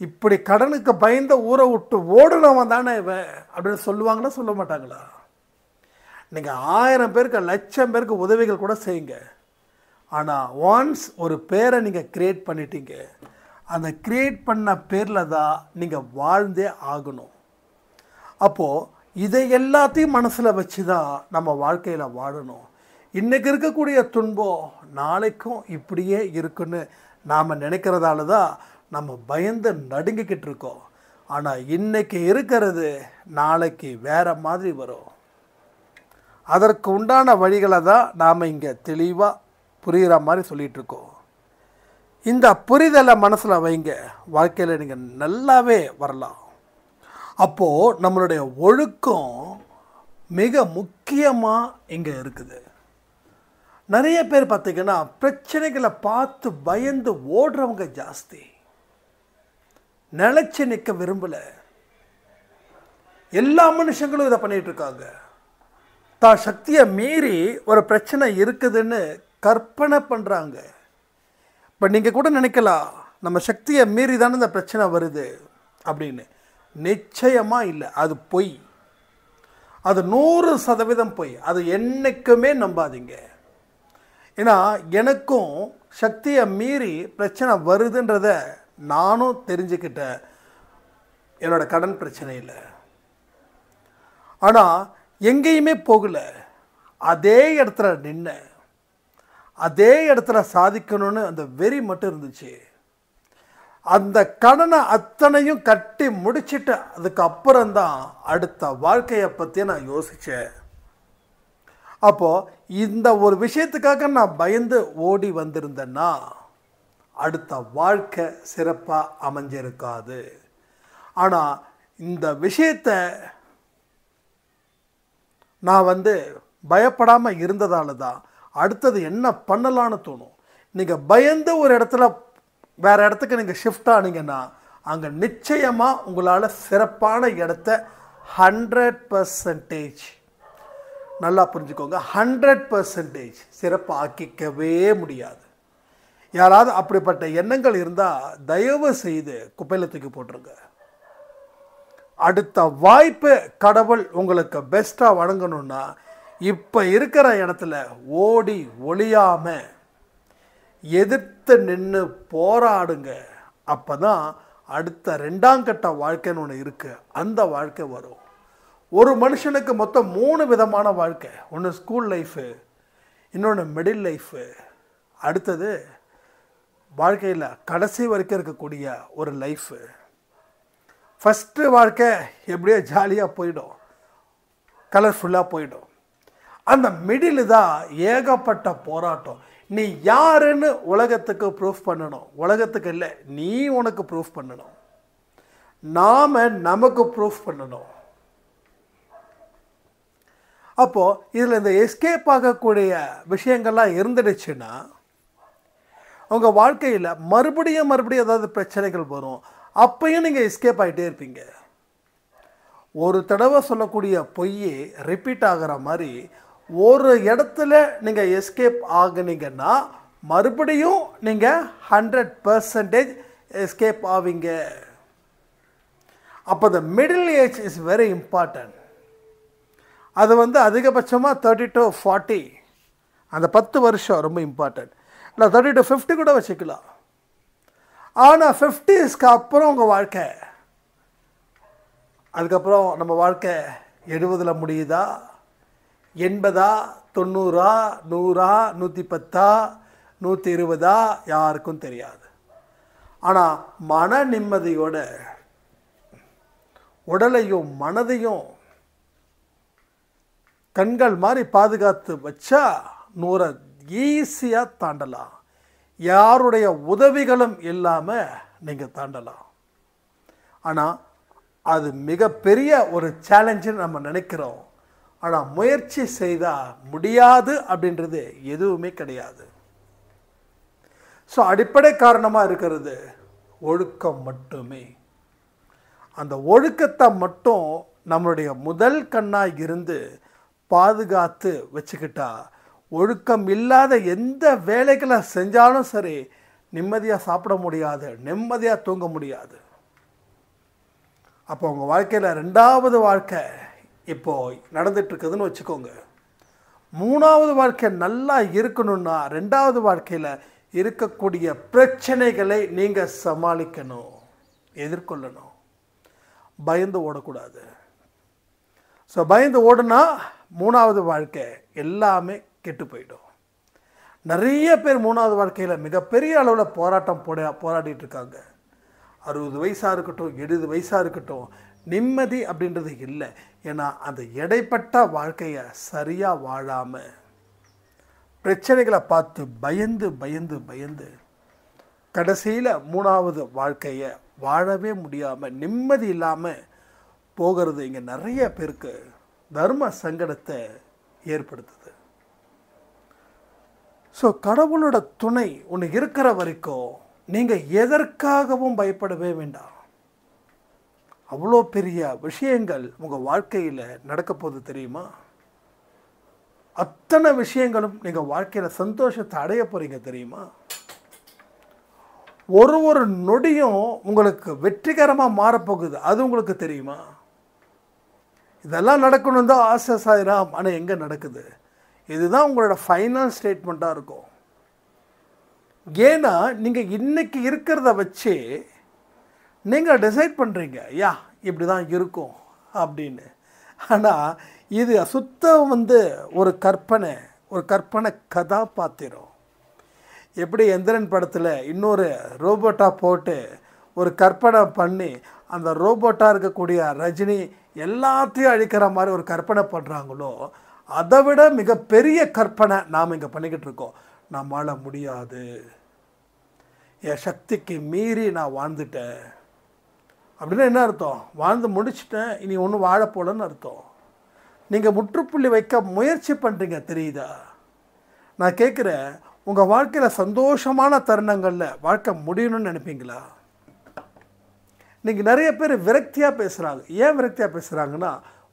இப்படி கடனுக்கு பயந்த ஊரை விட்டு ஓடுனவன் தானே இவன் அப்படின்னு சொல்லுவாங்களா, சொல்ல மாட்டாங்களா? நீங்கள் 1000 பேருக்கு 1,00,000 பேருக்கு உதவிகள் கூட செய்யுங்க. ஆனால் ஒன்ஸ் ஒரு பேரை நீங்கள் க்ரியேட் பண்ணிட்டீங்க, அந்த க்ரியேட் பண்ண பேரில் தான் நீங்கள் வாழ்ந்தே ஆகணும். அப்போது இதை எல்லாத்தையும் மனசில் வச்சு தான் நம்ம வாழ்க்கையில் வாழணும். இன்றைக்கி இருக்கக்கூடிய துன்பம் நாளைக்கும் இப்படியே இருக்குன்னு நாம் நினைக்கிறதால தான் நம்ம பயந்து நடுங்கிக்கிட்டு இருக்கோம். ஆனால் இன்றைக்கி இருக்கிறது நாளைக்கு வேறு மாதிரி வரும். அதற்கு உண்டான வழிகளை தான் நாம் இங்கே தெளிவாக புரிகிற மாதிரி சொல்லிகிட்டு இருக்கோம். இந்த புரிதலை மனசில் வைங்க, வாழ்க்கையில் நீங்கள் நல்லாவே வரலாம். அப்போது நம்மளுடைய ஒழுக்கம் மிக முக்கியமாக இங்கே இருக்குது. நிறைய பேர் பார்த்திங்கன்னா பிரச்சனைகளை பார்த்து பயந்து ஓடுறவங்க ஜாஸ்தி. நிலைச்சி நிற்க விரும்பலை. எல்லா மனுஷங்களும் இதை பண்ணிகிட்டு இருக்காங்க. தான் சக்தியை மீறி ஒரு பிரச்சனை இருக்குதுன்னு கற்பனை பண்ணுறாங்க. இப்போ நீங்கள் கூட நினைக்கலாம், நம்ம சக்தியை மீறி தானே இந்த பிரச்சனை வருது அப்படின்னு. நிச்சயமாக இல்லை, அது பொய். அது 100% பொய். அது என்றைக்குமே நம்பாதீங்க. ஏன்னா எனக்கும் சக்தியை மீறி பிரச்சனை வருதுன்றத நானும் தெரிஞ்சுக்கிட்டேன் என்னோடய கடன் பிரச்சனையில். ஆனால் எங்கேயுமே போகலை, அதே இடத்துல நின்ன, அதே இடத்துல சாதிக்கணும்னு அந்த வெறி மட்டும் இருந்துச்சு. அந்த கடனை அத்தனையும் கட்டி முடிச்சுட்டு அதுக்கப்புறம்தான் அடுத்த வாழ்க்கையை பற்றி நான் யோசித்தேன். அப்போது இந்த ஒரு விஷயத்துக்காக நான் பயந்து ஓடி வந்திருந்தேன்னா அடுத்த வாழ்க்கை சிறப்பாக அமைஞ்சிருக்காது. ஆனால் இந்த விஷயத்தை நான் பயப்படாமல் இருந்ததால தான் அடுத்தது என்ன பண்ணலான்னு தோணும். நீங்கள் பயந்து ஒரு இடத்துல வேறு இடத்துக்கு நீங்கள் ஷிஃப்ட் ஆனீங்கன்னா அங்கே நிச்சயமாக உங்களால் சிறப்பான இடத்த 100% நல்லா புரிஞ்சுக்கோங்க, 100% சிறப்பாக ஆக்கிக்கவே முடியாது. யாராவது அப்படிப்பட்ட எண்ணங்கள் இருந்தால் தயவு செய்து குப்பையில் தூக்கி போட்டுருங்க. அடுத்த வாய்ப்பு கடவுள் உங்களுக்கு பெஸ்ட்டாக வழங்கணும்னா இப்போ இருக்கிற இடத்துல ஓடி ஒளியாமல் எதிர்த்து நின்று போராடுங்க. அப்போ தான் அடுத்த 2ஆம் கட்ட வாழ்க்கைன்னு ஒன்று இருக்குது, அந்த வாழ்க்கை வரும். ஒரு மனுஷனுக்கு மொத்தம் 3 விதமான வாழ்க்கை. ஒன்று ஸ்கூல் லைஃபு, இன்னொன்று மிடில் லைஃபு, அடுத்தது வாழ்க்கையில் கடைசி வரைக்கும் இருக்கக்கூடிய ஒரு லைஃபு. ஃபஸ்ட்டு வாழ்க்கை எப்படியோ ஜாலியாக போயிடும், கலர்ஃபுல்லாக போயிடும். அந்த மிடில் தான் ஏகப்பட்ட போராட்டம். நீ யாருன்னு உலகத்துக்கு ப்ரூஃப் பண்ணணும். உலகத்துக்கு இல்லை, நீ உனக்கு ப்ரூஃப் பண்ணணும். நாம் நமக்கு ப்ரூஃப் பண்ணணும். அப்போது இதில் இந்த எஸ்கேப் ஆகக்கூடிய விஷயங்கள்லாம் இருந்துடுச்சுன்னா உங்கள் வாழ்க்கையில் மறுபடியும் ஏதாவது பிரச்சனைகள் வரும். அப்பையும் நீங்கள் எஸ்கேப் ஆகிட்டே இருப்பீங்க. ஒரு தடவை சொல்லக்கூடிய பொய்யே ரிப்பீட் ஆகிற மாதிரி ஒரு இடத்துல நீங்கள் எஸ்கேப் ஆகுனீங்கன்னா மறுபடியும் நீங்கள் 100% எஸ்கேப் ஆவீங்க. அப்போ the middle age is very important. அது அதிகபட்சமாக 30 to 40, அந்த 10 வருஷம் ரொம்ப இம்பார்ட்டன்ட். இல்லை 30 to 50 கூட வச்சுக்கலாம். ஆனால் 50ஸ்க்கு அப்புறம் உங்கள் வாழ்க்கை, அதுக்கப்புறம் நம்ம வாழ்க்கை 70 முடியுதா, 80, 90, 100, 110, 120 யாருக்கும் தெரியாது. ஆனால் மன நிம்மதியோட உடலையும் மனதையும் கண்கள் மாதிரி பாதுகாத்து வச்சா 100 ஈஸியாக தாண்டலாம். யாருடைய உதவிகளும் இல்லாமல் நீங்கள் தாண்டலாம். ஆனால் அது மிகப்பெரிய ஒரு சேலஞ்சுன்னு நம்ம நினைக்கிறோம். ஆனால் முயற்சி செய்தால் முடியாது அப்படின்றது எதுவுமே கிடையாது. ஸோ அடிப்படை காரணமாக இருக்கிறது ஒழுக்கம் மட்டுமே. அந்த ஒழுக்கத்தை மட்டும் நம்மளுடைய முதல் கண்ணாக இருந்து பாதுகாத்து வச்சுக்கிட்டா ஒழுக்கம் இல்லாத எந்த வேலைகளை செஞ்சாலும் சரி நிம்மதியாக சாப்பிட முடியாது, நிம்மதியாக தூங்க முடியாது. அப்போ உங்கள் வாழ்க்கையில் 2வது வாழ்க்கை இப்போது நடந்துகிட்ருக்குதுன்னு வச்சுக்கோங்க. 3வது வாழ்க்கை நல்லா இருக்கணும்னா 2வது வாழ்க்கையில் இருக்கக்கூடிய பிரச்சனைகளை நீங்கள் சமாளிக்கணும், எதிர்கொள்ளணும். பயந்து ஓடக்கூடாது. ஸோ பயந்து ஓடுனா 3வது வாழ்க்கை எல்லாமே கெட்டு போயிடும். நிறைய பேர் 3வது வாழ்க்கையில் மிகப்பெரிய அளவில் போராடிட்டு இருக்காங்க. 60 வயசாக இருக்கட்டும், 70 வயசாக இருக்கட்டும், நிம்மதி அப்படின்றது இல்லை. ஏன்னா அந்த இடைப்பட்ட வாழ்க்கையை சரியாக வாழாமல் பிரச்சனைகளை பார்த்து பயந்து பயந்து பயந்து கடைசியில் 3வது வாழ்க்கையை வாழவே முடியாமல் நிம்மதி இல்லாமல் போகிறது இங்கே நிறைய பேருக்கு தர்ம சங்கடத்தை ஏற்படுத்துது. ஸோ கடவுளோட துணை ஒன்று இருக்கிற வரைக்கும் நீங்கள் எதற்காகவும் பயப்படவே வேண்டாம். அவ்வளோ பெரிய விஷயங்கள் உங்கள் வாழ்க்கையில் நடக்க போகுது தெரியுமா? அத்தனை விஷயங்களும் நீங்கள் வாழ்க்கையில் சந்தோஷத்தை அடைய போகிறீங்க தெரியுமா? ஒரு நொடியும் உங்களுக்கு வெற்றிகரமாக மாறப்போகுது, அது உங்களுக்கு தெரியுமா? இதெல்லாம் நடக்கணும் தான் ஆசை சாயிராம், ஆனால் எங்கே நடக்குது? இதுதான் உங்களோட ஃபைனல் ஸ்டேட்மெண்ட்டாக இருக்கும். ஏன்னா நீங்கள் இன்னைக்கு இருக்கிறத வச்சு நீங்கள் டிசைட் பண்ணுறீங்க, யா இப்படி தான் இருக்கும் அப்படின்னு. ஆனால் இது சுத்தம் ஒரு கற்பனை கதாபாத்திரம். எப்படி எந்திரன் படத்தில் இன்னொரு ரோபோட்டாக போட்டு ஒரு கற்பனை பண்ணி அந்த ரோபோட்டாக இருக்கக்கூடிய ரஜினி எல்லாத்தையும் அழிக்கிற மாதிரி ஒரு கற்பனை பண்ணுறாங்களோ, அதை விட மிகப்பெரிய கற்பனை நாம் இங்கே பண்ணிக்கிட்டு இருக்கோம். நான் வாழ முடியாது, என் சக்திக்கு மீறி நான் வாழ்ந்துட்டேன் அப்படின்னா என்ன அர்த்தம்? வாழ்ந்து முடிச்சிட்டேன், இனி ஒன்றும் வாழ போலன்னு அர்த்தம். நீங்கள் முற்றுப்புள்ளி வைக்க முயற்சி பண்ணுறீங்க, தெரியுதா? நான் கேட்குறேன், உங்கள் வாழ்க்கையில் சந்தோஷமான தருணங்களில் வாழ்க்கை முடியணும்னு நினைப்பீங்களா? இன்றைக்கி நிறைய பேர் விரக்தியாக பேசுகிறாங்க. ஏன் விரக்தியாக பேசுகிறாங்கன்னா,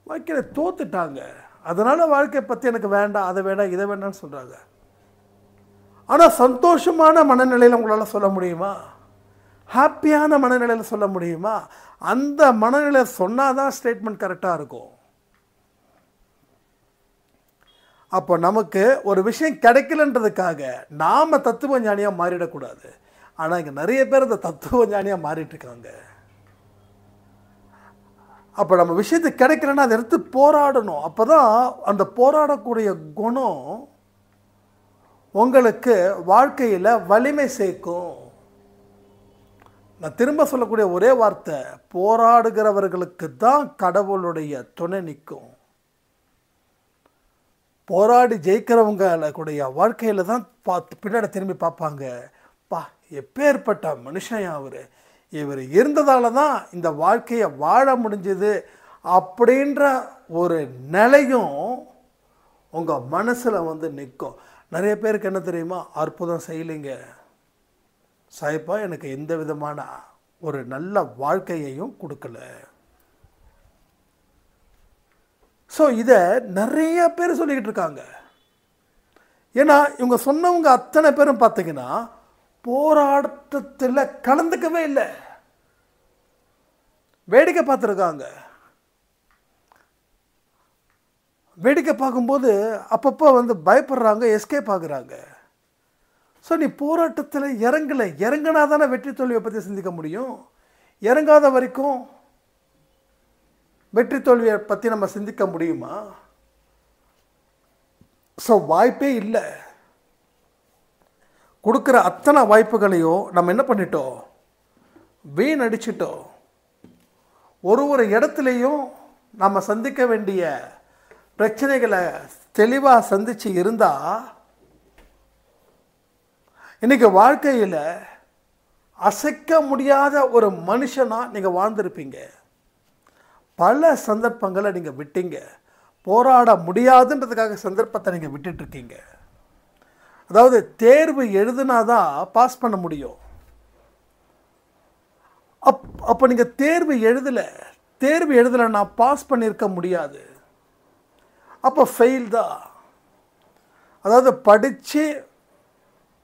வாழ்க்கையில் தோத்துட்டாங்க, அதனால் வாழ்க்கையை பற்றி எனக்கு வேண்டாம், அதை வேண்டாம், இதை வேண்டாம்னு சொல்கிறாங்க. ஆனால் சந்தோஷமான மனநிலையில் உங்களால் சொல்ல முடியுமா? ஹாப்பியான மனநிலையில் சொல்ல முடியுமா? அந்த மனநிலையில் சொன்னால் தான் ஸ்டேட்மெண்ட் கரெக்டாக இருக்கும். அப்போ நமக்கு ஒரு விஷயம் கிடைக்கலன்றதுக்காக நாம் தத்துவ ஞானியாக மாறிடக்கூடாது. ஆனால் இங்கே நிறைய பேர் அந்த தத்துவ ஞானியாக மாறிட்டுருக்காங்க. அப்போ நம்ம விஷயத்துக்கு கிடைக்கலன்னா அதை எடுத்து போராடணும். அப்போ தான் அந்த போராடக்கூடிய குணம் உங்களுக்கு வாழ்க்கையில் வலிமை சேர்க்கும். நான் திரும்ப சொல்லக்கூடிய ஒரே வார்த்தை, போராடுகிறவர்களுக்கு தான் கடவுளுடைய துணை நிற்கும். போராடி ஜெயிக்கிறவங்களுடைய வாழ்க்கையில் தான் பின்னாடி திரும்பி பார்ப்பாங்க, பா எப்பேற்பட்ட மனுஷன் இவர் இருந்ததால தான் இந்த வாழ்க்கையை வாழ முடிஞ்சது அப்படின்ற ஒரு நிலையும் உங்கள் மனசில் நிற்கும். நிறைய பேருக்கு என்ன தெரியுமா? அற்புதம் செய்யலைங்க சாய்ப்பா, எனக்கு எந்த விதமான ஒரு நல்ல வாழ்க்கையையும் கொடுக்கல. ஸோ இதை நிறைய பேர் சொல்லிக்கிட்டு இருக்காங்க. ஏன்னா இவங்க சொன்னவங்க அத்தனை பேரும் பார்த்தீங்கன்னா போராட்டத்தில் கலந்துக்கவே இல்லை, வேடிக்கை பார்த்துருக்காங்க. வேடிக்கை பார்க்கும்போது அப்பப்போ பயப்படுறாங்க, எஸ்கேப் ஆகுறாங்க. ஸோ நீ போராட்டத்தில் இறங்கினா தானே வெற்றி தோல்வியை பற்றி சிந்திக்க முடியும். இறங்காத வரைக்கும் வெற்றி தோல்வியை பற்றி நம்ம சிந்திக்க முடியுமா? ஸோ வாய்ப்பே இல்லை. கொடுக்குற அத்தனை வாய்ப்புகளையும் நம்ம என்ன பண்ணிட்டோம்? வீணடிச்சிட்டோம். ஒரு இடத்துலையும் நம்ம சந்திக்க வேண்டிய பிரச்சனைகளை தெளிவாக சந்தித்து இருந்தால் இன்றைக்கி வாழ்க்கையில் அசைக்க முடியாத ஒரு மனுஷனாக நீங்கள் வாழ்ந்திருப்பீங்க. பல சந்தர்ப்பங்களை நீங்கள் விட்டீங்க. போராட முடியாதுன்றதுக்காக சந்தர்ப்பத்தை நீங்கள் விட்டுட்ருக்கீங்க. அதாவது தேர்வு எழுதுனாதான் பாஸ் பண்ண முடியும். அப்போ நீங்கள் தேர்வு எழுதலைன்னா பாஸ் பண்ணியிருக்க முடியாது. அப்போ ஃபெயில் தான். அதாவது படித்து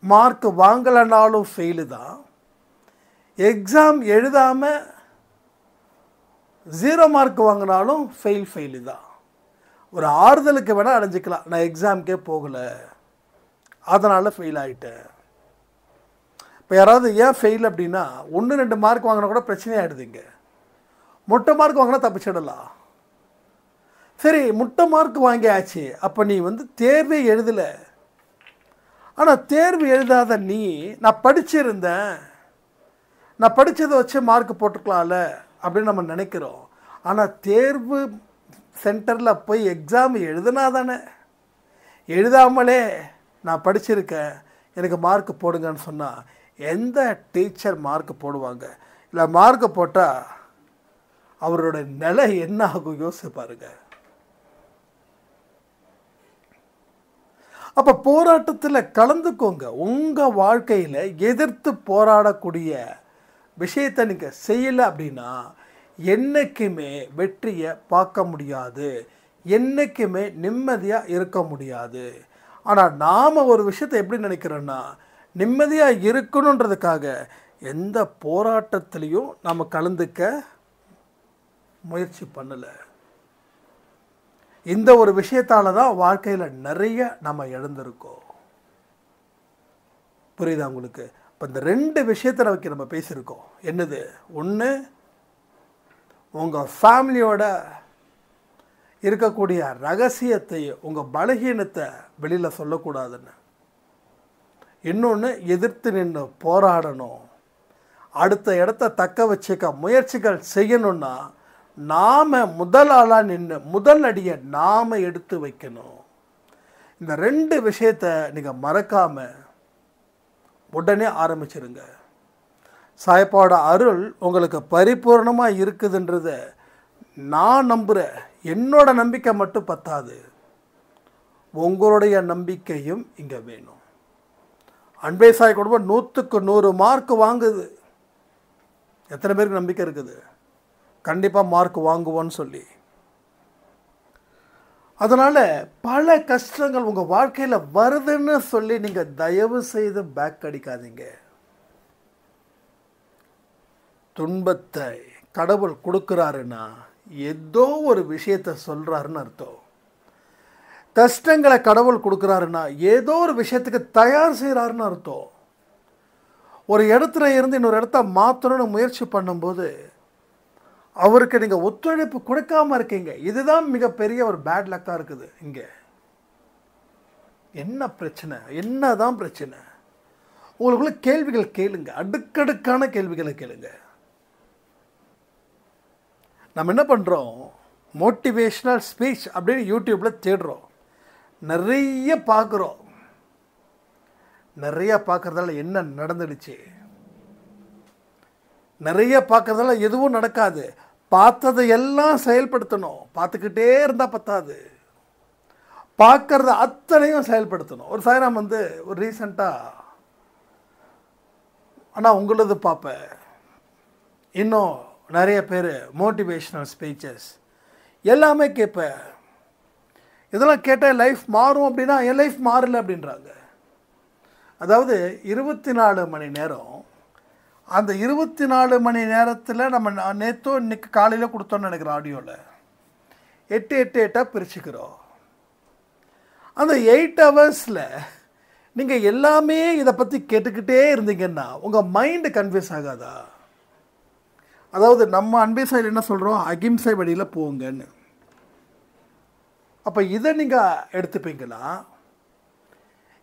மார்க் வாங்கலைனாலும் ஃபெயிலு தான். எக்ஸாம் எழுதாமல் 0 மார்க் வாங்கினாலும் ஃபெயிலு தான். ஒரு ஆறுதலுக்கு வேணால் அடைஞ்சிக்கலாம், நான் எக்ஸாமுக்கே போகலை அதனால் ஃபெயில் ஆகிட்டேன். இப்போ யாராவது ஏன் ஃபெயில் அப்படின்னா 1-2 மார்க் வாங்கினா கூட பிரச்சனையாகிடுதுங்க. முட்டை மார்க் வாங்கினா தப்பிச்சிடலாம். சரி, முட்டை மார்க் வாங்கியாச்சு, அப்போ நீ தேர்வே எழுதலை. ஆனால் தேர்வு எழுதாத நீ, நான் படிச்சிருந்தேன், நான் படித்ததை வச்சு மார்க் போட்டுக்கலாம்ல அப்படின்னு நம்ம நினைக்கிறோம். ஆனால் தேர்வு சென்டரில் போய் எக்ஸாம் எழுதுனா தானே, எழுதாமலே நான் படிச்சிருக்கேன், எனக்கு மார்க் போடுங்கன்னு சொன்னால் எந்த டீச்சர் மார்க் போடுவாங்க? இல்லை மார்க் போட்டால் அவரோட நிலை என்ன ஆகும் யோசிச்சு பாருங்க. அப்போ போராட்டத்தில் கலந்துக்கோங்க. உங்கள் வாழ்க்கையில் எதிர்த்து போராடக்கூடிய விஷயத்தை நீங்கள் செய்யலை அப்படின்னா என்றைக்குமே வெற்றியை பார்க்க முடியாது, என்றைக்குமே நிம்மதியாக இருக்க முடியாது. ஆனால் நாம் ஒரு விஷயத்தை எப்படி நினைக்கிறோன்னா, நிம்மதியாக இருக்கணுன்றதுக்காக எந்த போராட்டத்திலையும் நாம் கலந்துக்க முயற்சி பண்ணலை. இந்த ஒரு விஷயத்தால் தான் வாழ்க்கையில் நிறைய நம்ம இழந்திருக்கோம். புரியுதா உங்களுக்கு? இப்போ இந்த 2 விஷயத்தை நம்ம பேசியிருக்கோம். என்னது? ஒன்று, உங்கள் ஃபேமிலியோட இருக்கக்கூடிய ரகசியத்தை, உங்கள் பலகீனத்தை வெளியில் சொல்லக்கூடாதுன்னு. இன்னொன்று, எதிர்த்து நின்று போராடணும். அடுத்த இடத்த தக்க வச்சுக்க முயற்சிகள் செய்யணும்னா நாம் முதல் ஆளாக நின்று முதல் அடியை நாம் எடுத்து வைக்கணும். இந்த 2 விஷயத்தை நீங்கள் மறக்காமல் உடனே ஆரம்பிச்சிருங்க. சாயப்பாவோட அருள் உங்களுக்கு பரிபூர்ணமாக இருக்குதுன்றத நான் நம்புகிறேன். என்னோட நம்பிக்கை மட்டும் பத்தாது, உங்களுடைய நம்பிக்கையும் இங்கே வேணும். அன்பே சாய் குடும்பம் 100க்கு 100 மார்க் வாங்குது. எத்தனை பேருக்கு நம்பிக்கை இருக்குது கண்டிப்பாக மார்க் வாங்குவோன்னு சொல்லி? அதனால் பல கஷ்டங்கள் உங்கள் வாழ்க்கையில் வருதுன்னு சொல்லி நீங்கள் தயவு செய்து பேக் அடிக்காதீங்க. துன்பத்தை கடவுள் கொடுக்குறாருன்னா ஏதோ ஒரு விஷயத்தை சொல்கிறாருன்னு அர்த்தம். கஷ்டங்களை கடவுள் கொடுக்குறாருன்னா ஏதோ ஒரு விஷயத்துக்கு தயார் செய்கிறாருன்னு அர்த்தம். ஒரு இடத்துல இருந்து இன்னொரு இடத்த மாற்றணும்னு முயற்சி பண்ணும்போது அவருக்கு நீங்கள் ஒத்துழைப்பு கொடுக்காமல் இருக்கீங்க. இதுதான் மிகப்பெரிய ஒரு பேட் லக்காக இருக்குது. இங்கே என்ன பிரச்சனை? என்ன தான் பிரச்சனை? உங்களுக்குள்ள கேள்விகள் கேளுங்க, அடுக்கடுக்கான கேள்விகளை கேளுங்க. நம்ம என்ன பண்ணுறோம், மோட்டிவேஷ்னல் ஸ்பீச் அப்படின்னு யூடியூப்பில் தேடுறோம், நிறைய பார்க்குறோம். நிறைய பார்க்குறதால என்ன நடந்துடுச்சு? நிறைய பார்க்குறதால எதுவும் நடக்காது. பார்த்ததை எல்லாம் செயல்படுத்தணும். பார்த்துக்கிட்டே இருந்தால் பத்தாது, பார்க்கறத அத்தனையும் செயல்படுத்தணும். ஒரு சாயராம் ஒரு ரீசெண்டாக, ஆனால் உங்களது பார்ப்பேன், இன்னும் நிறைய பேர் மோட்டிவேஷ்னல் ஸ்பீச்சஸ் எல்லாமே கேட்பேன். இதெல்லாம் கேட்டால் லைஃப் மாறும் அப்படின்னா என் லைஃப் மாறலை அப்படின்றாங்க. அதாவது 24 மணி நேரம், அந்த 24 மணி நேரத்தில் நம்ம நேற்றோ இன்றைக்கி காலையில் கொடுத்தோன்னு நினைக்கிறோம், ஆடியோவில் 8 பிரிச்சுக்கிறோம். அந்த 8 ஹவர்ஸில் நீங்கள் எல்லாமே இதை பற்றி கேட்டுக்கிட்டே இருந்தீங்கன்னா உங்கள் மைண்டு கன்ஃபியூஸ் ஆகாதா? அதாவது நம்ம அன்பே சாயில் என்ன சொல்கிறோம், அகிம்சை வழியில் போங்கன்னு. அப்போ இதை நீங்கள் எடுத்துப்பீங்களா?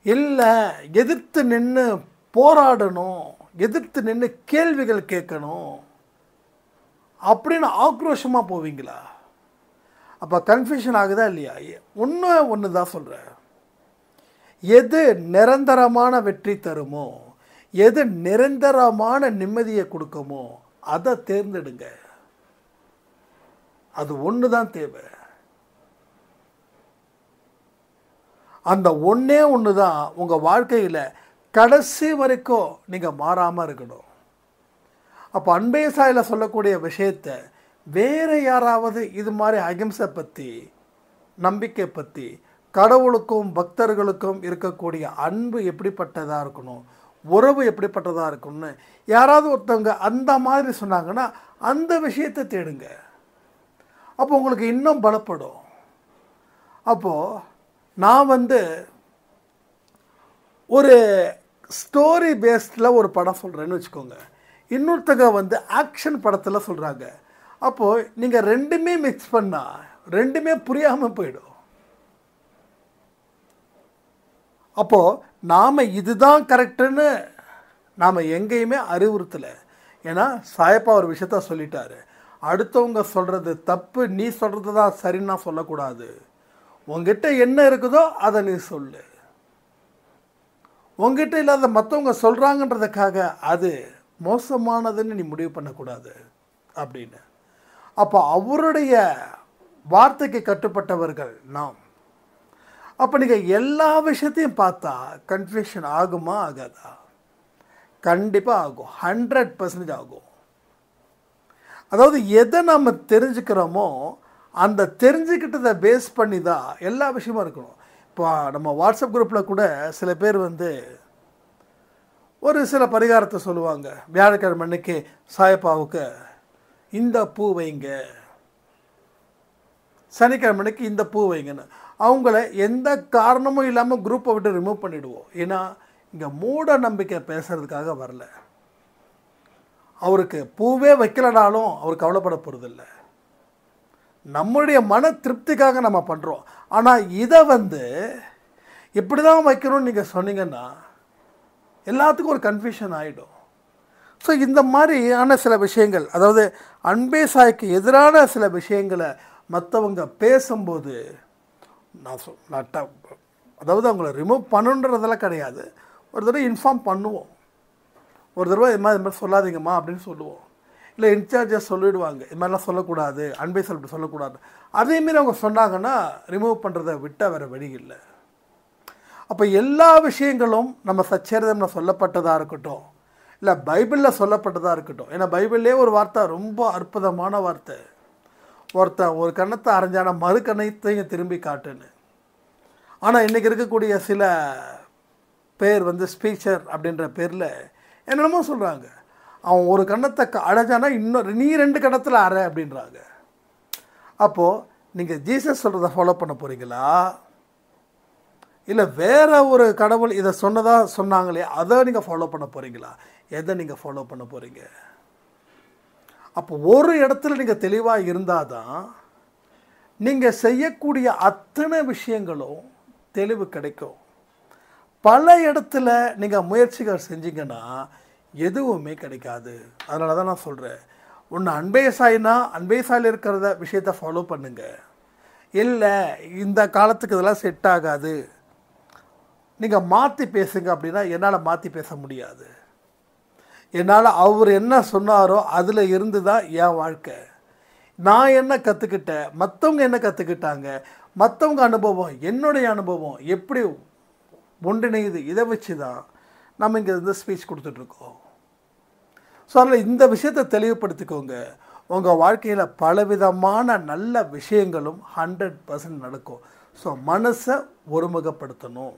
இல்லை எதிர்த்து நின்று போராடணும், எதிர்த்து நின்று கேள்விகள் கேட்கணும் அப்படின்னு ஆக்ரோஷமாக போவீங்களா? அப்போ கன்ஃபியூஷன் ஆகுதா இல்லையா? ஒன்று தான் சொல்கிறேன், எது நிரந்தரமான வெற்றி தருமோ, எது நிரந்தரமான நிம்மதியை கொடுக்குமோ அதை தேர்ந்தெடுங்க. அது ஒன்று தான் தேவை. அந்த ஒன்றே ஒன்று தான் உங்கள் வாழ்க்கையில் கடைசி வரைக்கும் நீங்கள் மாறாமல் இருக்கணும். அப்போ அன்பே சாயில் சொல்லக்கூடிய விஷயத்தை வேறு யாராவது இது மாதிரி அகிம்சை பற்றி, நம்பிக்கை பற்றி, கடவுளுக்கும் பக்தர்களுக்கும் இருக்கக்கூடிய அன்பு எப்படிப்பட்டதாக இருக்கணும், உறவு எப்படிப்பட்டதாக இருக்கணும்னு யாராவது ஒருத்தவங்க அந்த மாதிரி சொன்னாங்கன்னா அந்த விஷயத்தை தேடுங்க. அப்போ உங்களுக்கு இன்னும் பலப்படும். அப்போது நான் ஒரு ஸ்டோரி பேஸ்டில் ஒரு படம் சொல்கிறேன்னு வச்சுக்கோங்க, இன்னொருத்தங்க ஆக்ஷன் படத்தில் சொல்கிறாங்க. அப்போது நீங்கள் ரெண்டுமே மிக்ஸ் பண்ணால் ரெண்டுமே புரியாமல் போயிடும். அப்போது நாம் இதுதான் கரெக்டுன்னு நாம் எங்கேயுமே அறிவுறுத்தலை. ஏன்னா சாயப்பா ஒரு விஷயத்த சொல்லிட்டாரு, அடுத்தவங்க சொல்கிறது தப்பு, நீ சொல்கிறது தான் சரின்னு நான் சொல்லக்கூடாது. உங்ககிட்ட என்ன இருக்குதோ அதை நீ சொல்லு. உங்ககிட்ட இல்லாத மற்றவங்க சொல்கிறாங்கன்றதுக்காக அது மோசமானதுன்னு நீ முடிவு பண்ணக்கூடாது அப்படின்னு. அப்போ அவருடைய வார்த்தைக்கு கட்டுப்பட்டவர்கள் நாம். அப்போ நீங்கள் எல்லா விஷயத்தையும் பார்த்தா கன்ஃபியூஷன் ஆகுமா ஆகாதா? கண்டிப்பாக ஆகும், 100% ஆகும். அதாவது எதை நம்ம தெரிஞ்சுக்கிறோமோ அந்த தெரிஞ்சுக்கிட்டதை பேஸ் பண்ணி தான் எல்லா விஷயமும் இருக்கணும். இப்போ நம்ம வாட்ஸ்அப் குரூப்பில் கூட சில பேர் வந்து ஒரு சில பரிகாரத்தை சொல்லுவாங்க. வியாழக்கிழமை அன்னைக்கு சாயப்பாவுக்கு இந்த பூ வைங்க, சனிக்கிழமை அன்னைக்கு இந்த பூ வைங்கன்னு அவங்கள எந்த காரணமும் இல்லாமல் குரூப்பை விட்டு ரிமூவ் பண்ணிவிடுவோம். ஏன்னா இங்கே மூட நம்பிக்கை பேசுகிறதுக்காக வரல. அவருக்கு பூவே வைக்கலனாலும் அவர் கவலைப்பட போகிறதில்ல. நம்முடைய மன திருப்திக்காக நம்ம பண்ணுறோம். ஆனால் இதை வந்து இப்படி தான் வைக்கணும்னு நீங்கள் சொன்னீங்கன்னா எல்லாத்துக்கும் ஒரு கன்ஃபியூஷன் ஆகிடும். ஸோ இந்த மாதிரியான சில விஷயங்கள், அதாவது அன்பே சாய்க்கு எதிரான சில விஷயங்களை மற்றவங்க பேசும்போது அதாவது அவங்கள ரிமூவ் பண்ணுன்றதெல்லாம் கிடையாது. ஒரு தடவை இன்ஃபார்ம் பண்ணுவோம். ஒரு தடவை இது மாதிரி சொல்லாதீங்கம்மா அப்படின்னு சொல்லுவோம். இல்லை இன்சார்ஜஸ் சொல்லிவிடுவாங்க, இது மாதிரிலாம் சொல்லக்கூடாது, அன்பே சாய் இப்படி சொல்லக்கூடாது. அதேமாரி அவங்க சொன்னாங்கன்னா ரிமூவ் பண்ணுறதை விட்டால் வேறு வழி இல்லை. அப்போ எல்லா விஷயங்களும் நம்ம சச்சரிதம்ல சொல்லப்பட்டதாக இருக்கட்டும், இல்லை பைபிளில் சொல்லப்பட்டதாக இருக்கட்டும். ஏன்னா பைபிள்லேயே ஒரு வார்த்தை ரொம்ப அற்புதமான வார்த்தை, ஒருத்தன் ஒரு கண்ணத்தை அரைஞ்சானா மறு கண்ணத்தையும் திரும்பி காட்டுன்னு. ஆனால் இன்றைக்கி இருக்கக்கூடிய சில பேர் வந்து ஸ்பீச்சர் அப்படின்ற பேரில் என்னென்னமோ சொல்கிறாங்க. அவன் ஒரு கண்ணத்தை அடைஞ்சானா இன்னொரு நீ 2 கண்ணத்தில் அரை அப்படின்றாங்க. அப்போது நீங்கள் ஜீசஸ் சொல்கிறத ஃபாலோ பண்ண போகிறீங்களா, இல்லை வேறு ஒரு கடவுள் இதை சொன்னாங்களே அதை நீங்கள் ஃபாலோ பண்ண போகிறீங்களா? எதை நீங்கள் ஃபாலோ பண்ண போகிறீங்க? அப்போ ஒரு இடத்துல நீங்கள் தெளிவாக இருந்தால் தான் நீங்கள் செய்யக்கூடிய அத்தனை விஷயங்களும் தெளிவு கிடைக்கும். பல இடத்துல நீங்கள் முயற்சிகள் செஞ்சீங்கன்னா எதுவுமே கிடைக்காது. அதனால தான் நான் சொல்கிறேன், ஒன்று அன்பே சாய்னா அன்பே சாயில் இருக்கிறத விஷயத்தை ஃபாலோ பண்ணுங்கள். இல்லை இந்த காலத்துக்கு இதெல்லாம் செட் ஆகாது, நீங்கள் மாற்றி பேசுங்க அப்படின்னா என்னால் மாற்றி பேச முடியாது. என்னால் அவர் என்ன சொன்னாரோ அதில் இருந்து தான் என் வாழ்க்கை. நான் என்ன கற்றுக்கிட்டேன், மற்றவங்க என்ன கற்றுக்கிட்டாங்க, மற்றவங்க அனுபவம் என்னுடைய அனுபவம் எப்படி ஒன்றிணையுது, இதை வச்சு தான் நம்ம இங்கே இருந்து ஸ்பீச் கொடுத்துட்ருக்கோம். ஸோ அதில் இந்த விஷயத்தை தெளிவுபடுத்திக்கோங்க. உங்கள் வாழ்க்கையில் பலவிதமான நல்ல விஷயங்களும் 100% நடக்கும். ஸோ மனசை ஒருமுகப்படுத்தணும்.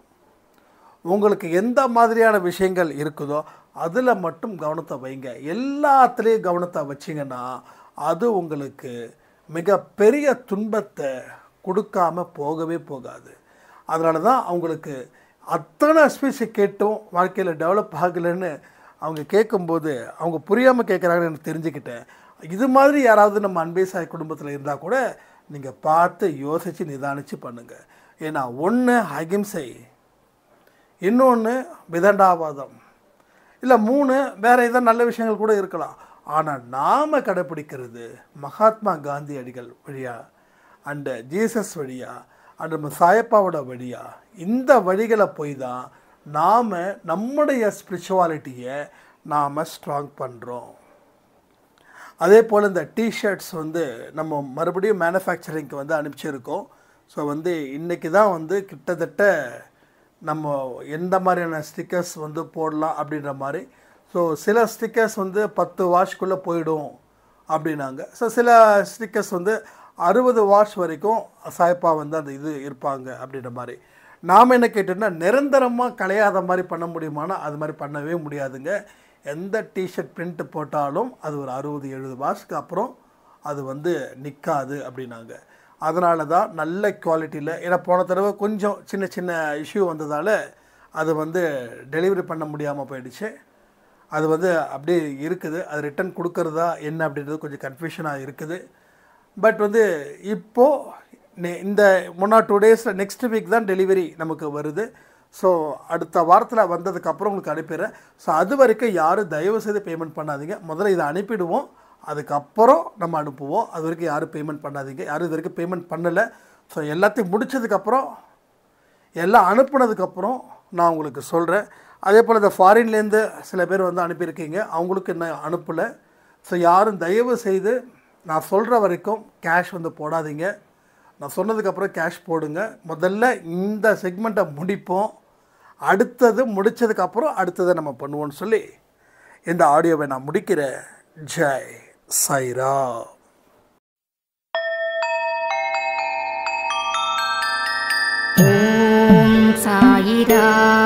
உங்களுக்கு எந்த மாதிரியான விஷயங்கள் இருக்குதோ அதில் மட்டும் கவனத்தை வைங்க. எல்லாத்துலேயும் கவனத்தை வச்சிங்கன்னா அது உங்களுக்கு மிகப்பெரிய துன்பத்தை கொடுக்காம போகவே போகாது. அதனால தான் அவங்களுக்கு அத்தனை ஸ்பீச்சை கேட்டும் வாழ்க்கையில் டெவலப் ஆகலைன்னு அவங்க கேட்கும்போது அவங்க புரியாமல் கேட்குறாங்கன்னு எனக்கு தெரிஞ்சுக்கிட்டேன். இது மாதிரி யாராவது நம்ம அன்பே சாய் குடும்பத்தில் இருந்தால் கூட நீங்கள் பார்த்து யோசித்து நிதானித்து பண்ணுங்கள். ஏன்னா ஒன்று அகிம்சை, இன்னொன்று விதண்டாவாதம், இல்லை 3 வேறு ஏதாவது நல்ல விஷயங்கள் கூட இருக்கலாம். ஆனால் நாம் கடைப்பிடிக்கிறது மகாத்மா காந்தி அடிகள் வழியாக அண்டு ஜீசஸ் வழியாக அண்டு நம்ம சாயப்பாவோட வழியாக இந்த வழிகளை போய் தான் நாம் நம்முடைய ஸ்பிரிச்சுவாலிட்டியை நாம் ஸ்ட்ராங் பண்ணுறோம். அதே போல் இந்த டிஷர்ட்ஸ் வந்து நம்ம மறுபடியும் மேனுஃபேக்சரிங்க்கு வந்து அனுப்பிச்சிருக்கோம். ஸோ வந்து இன்றைக்கி தான் வந்து கிட்டத்தட்ட நம்ம எந்த மாதிரியான ஸ்டிக்கர்ஸ் வந்து போடலாம் அப்படின்ற மாதிரி. ஸோ சில ஸ்டிக்கர்ஸ் வந்து 10 வாஷ்க்குள்ளே போயிடும் அப்படின்னாங்க. ஸோ சில ஸ்டிக்கர்ஸ் வந்து 60 வாஷ் வரைக்கும் சாய்ப்பா வந்து அந்த இது இருப்பாங்க அப்படின்ற மாதிரி. நாம் என்ன கேட்டோம்னா நிரந்தரமாக கலையாத மாதிரி பண்ண முடியுமானா அது மாதிரி பண்ணவே முடியாதுங்க. எந்த டிஷர்ட் பிரிண்ட் போட்டாலும் அது ஒரு 60-70 வாஷ்க்கு அப்புறம் அது வந்து நிற்காது அப்படின்னாங்க. அதனால தான் நல்ல குவாலிட்டியில், ஏன்னா போன தடவை கொஞ்சம் சின்ன சின்ன இஷ்யூ வந்ததால் அது வந்து டெலிவரி பண்ண முடியாமல் போயிடுச்சு. அது வந்து அப்படியே இருக்குது. அது ரிட்டன் கொடுக்கறதா என்ன அப்படின்றது கொஞ்சம் கன்ஃபியூஷனாக இருக்குது. பட் வந்து இப்போது இந்த 1 or 2 டேஸில் நெக்ஸ்ட் வீக் தான் டெலிவரி நமக்கு வருது. ஸோ அடுத்த வாரத்தில் வந்ததுக்கப்புறம் உங்களுக்கு அனுப்பிடுறேன். ஸோ அது வரைக்கும் யாரும் தயவு செய்து பேமெண்ட் பண்ணாதீங்க. முதல்ல இதை அனுப்பிடுவோம், அதுக்கப்புறம் நம்ம அனுப்புவோம். அது வரைக்கும் யாரும் பேமெண்ட் பண்ணாதீங்க. யாரும் இது வரைக்கும் பேமெண்ட் பண்ணலை. ஸோ எல்லாத்தையும் முடித்ததுக்கப்புறம் எல்லாம் அனுப்புனதுக்கப்புறம் நான் உங்களுக்கு சொல்கிறேன். அதே போல் இந்த ஃபாரின்லேருந்து சில பேர் வந்து அனுப்பியிருக்கீங்க, அவங்களுக்கு இன்னும் அனுப்பலை. ஸோ யாரும் தயவு செய்து நான் சொல்கிற வரைக்கும் கேஷ் வந்து போடாதீங்க. நான் சொன்னதுக்கப்புறம் கேஷ் போடுங்க. முதல்ல இந்த செக்மெண்ட்டை முடிப்போம், அடுத்தது முடித்ததுக்கப்புறம் அடுத்ததை நம்ம பண்ணுவோன்னு சொல்லி இந்த ஆடியோவை நான் முடிக்கிறேன். ஜெய் சாய்ராம். ஓம் சாயிராம்.